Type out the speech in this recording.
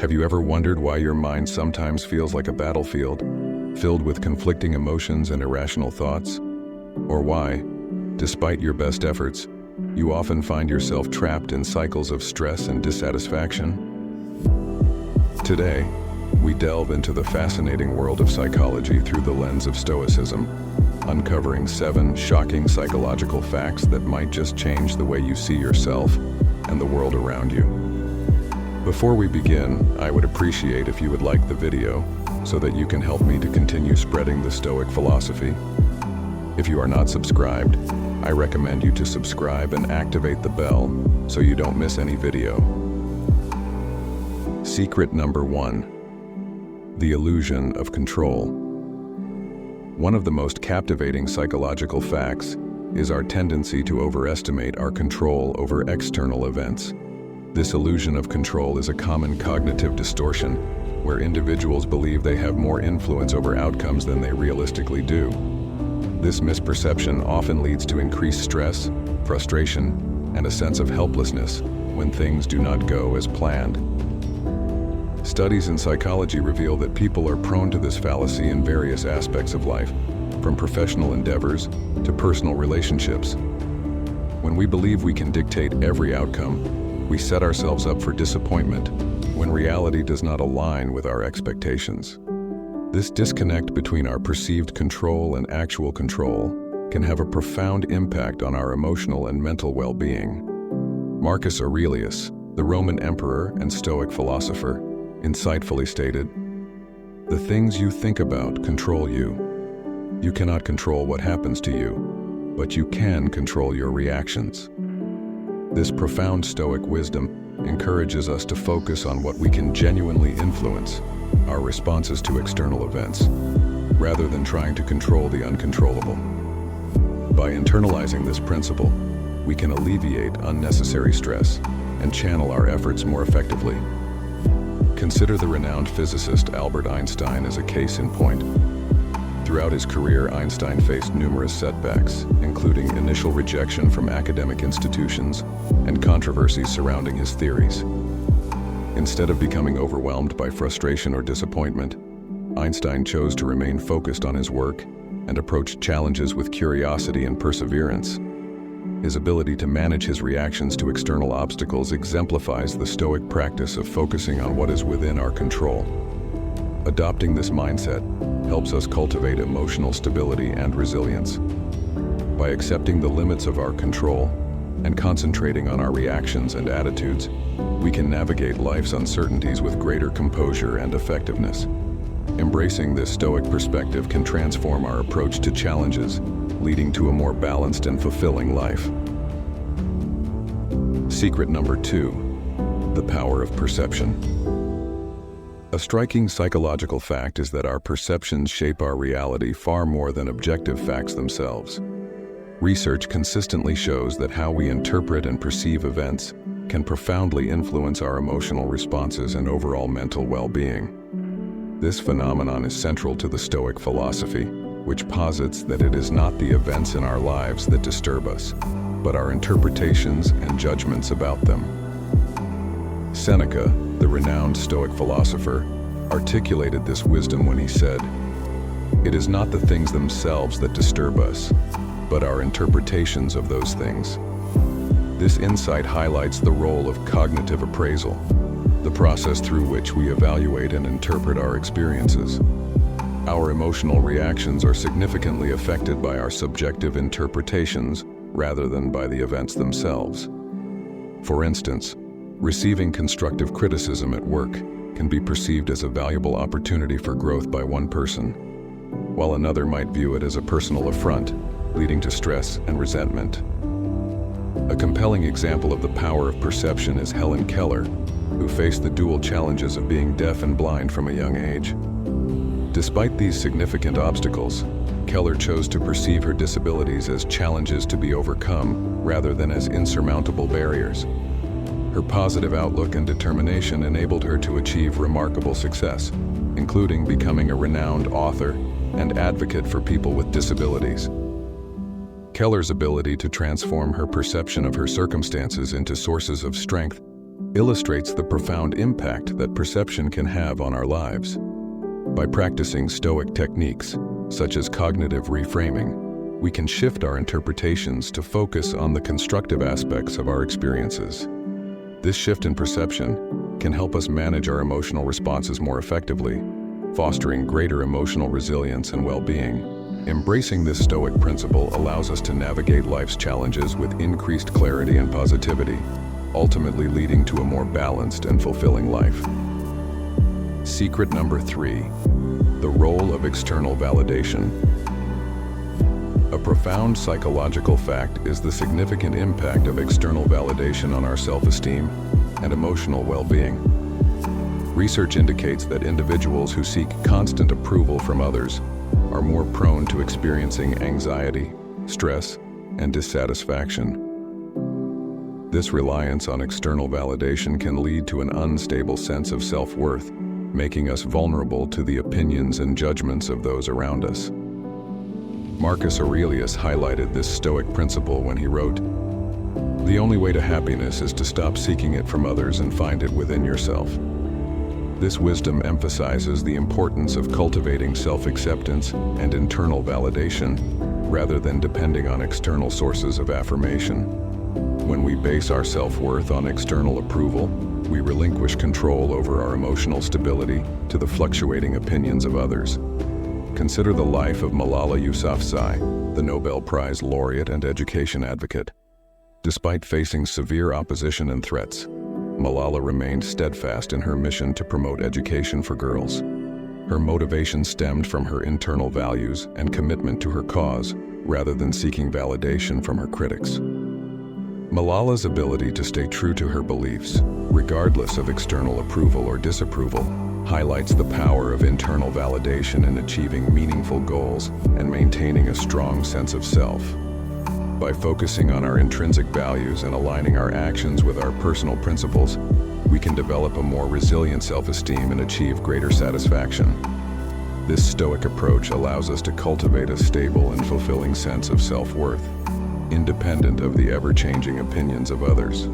Have you ever wondered why your mind sometimes feels like a battlefield, filled with conflicting emotions and irrational thoughts? Or why, despite your best efforts, you often find yourself trapped in cycles of stress and dissatisfaction? Today, we delve into the fascinating world of psychology through the lens of Stoicism, uncovering 7 shocking psychological facts that might just change the way you see yourself and the world around you. Before we begin, I would appreciate if you would like the video so that you can help me to continue spreading the Stoic philosophy. If you are not subscribed, I recommend you to subscribe and activate the bell so you don't miss any video. Secret number 1: the illusion of control. One of the most captivating psychological facts is our tendency to overestimate our control over external events. This illusion of control is a common cognitive distortion where individuals believe they have more influence over outcomes than they realistically do. This misperception often leads to increased stress, frustration, and a sense of helplessness when things do not go as planned. Studies in psychology reveal that people are prone to this fallacy in various aspects of life, from professional endeavors to personal relationships. When we believe we can dictate every outcome, we set ourselves up for disappointment when reality does not align with our expectations. This disconnect between our perceived control and actual control can have a profound impact on our emotional and mental well-being. Marcus Aurelius, the Roman emperor and Stoic philosopher, insightfully stated, "The things you think about control you. You cannot control what happens to you, but you can control your reactions." This profound Stoic wisdom encourages us to focus on what we can genuinely influence, our responses to external events, rather than trying to control the uncontrollable. By internalizing this principle, we can alleviate unnecessary stress and channel our efforts more effectively. Consider the renowned physicist Albert Einstein as a case in point. Throughout his career, Einstein faced numerous setbacks, including initial rejection from academic institutions and controversies surrounding his theories. Instead of becoming overwhelmed by frustration or disappointment, Einstein chose to remain focused on his work and approached challenges with curiosity and perseverance. His ability to manage his reactions to external obstacles exemplifies the Stoic practice of focusing on what is within our control. Adopting this mindset helps us cultivate emotional stability and resilience. By accepting the limits of our control and concentrating on our reactions and attitudes, we can navigate life's uncertainties with greater composure and effectiveness. Embracing this Stoic perspective can transform our approach to challenges, leading to a more balanced and fulfilling life. Secret number 2: the power of perception. A striking psychological fact is that our perceptions shape our reality far more than objective facts themselves. Research consistently shows that how we interpret and perceive events can profoundly influence our emotional responses and overall mental well-being. This phenomenon is central to the Stoic philosophy, which posits that it is not the events in our lives that disturb us, but our interpretations and judgments about them. Seneca, the renowned Stoic philosopher, articulated this wisdom when he said, "It is not the things themselves that disturb us, but our interpretations of those things." This insight highlights the role of cognitive appraisal, the process through which we evaluate and interpret our experiences. Our emotional reactions are significantly affected by our subjective interpretations rather than by the events themselves. For instance, receiving constructive criticism at work can be perceived as a valuable opportunity for growth by one person, while another might view it as a personal affront, leading to stress and resentment. A compelling example of the power of perception is Helen Keller, who faced the dual challenges of being deaf and blind from a young age. Despite these significant obstacles, Keller chose to perceive her disabilities as challenges to be overcome rather than as insurmountable barriers. Her positive outlook and determination enabled her to achieve remarkable success, including becoming a renowned author and advocate for people with disabilities. Keller's ability to transform her perception of her circumstances into sources of strength illustrates the profound impact that perception can have on our lives. By practicing Stoic techniques, such as cognitive reframing, we can shift our interpretations to focus on the constructive aspects of our experiences. This shift in perception can help us manage our emotional responses more effectively, fostering greater emotional resilience and well-being. Embracing this Stoic principle allows us to navigate life's challenges with increased clarity and positivity, ultimately leading to a more balanced and fulfilling life. Secret number 3, the role of external validation. A profound psychological fact is the significant impact of external validation on our self-esteem and emotional well-being. Research indicates that individuals who seek constant approval from others are more prone to experiencing anxiety, stress, and dissatisfaction. This reliance on external validation can lead to an unstable sense of self-worth, making us vulnerable to the opinions and judgments of those around us. Marcus Aurelius highlighted this Stoic principle when he wrote, "The only way to happiness is to stop seeking it from others and find it within yourself." This wisdom emphasizes the importance of cultivating self-acceptance and internal validation, rather than depending on external sources of affirmation. When we base our self-worth on external approval, we relinquish control over our emotional stability to the fluctuating opinions of others. Consider the life of Malala Yousafzai, the Nobel Prize laureate and education advocate. Despite facing severe opposition and threats, Malala remained steadfast in her mission to promote education for girls. Her motivation stemmed from her internal values and commitment to her cause, rather than seeking validation from her critics. Malala's ability to stay true to her beliefs, regardless of external approval or disapproval, highlights the power of internal validation in achieving meaningful goals and maintaining a strong sense of self. By focusing on our intrinsic values and aligning our actions with our personal principles, we can develop a more resilient self-esteem and achieve greater satisfaction. This Stoic approach allows us to cultivate a stable and fulfilling sense of self-worth, independent of the ever-changing opinions of others.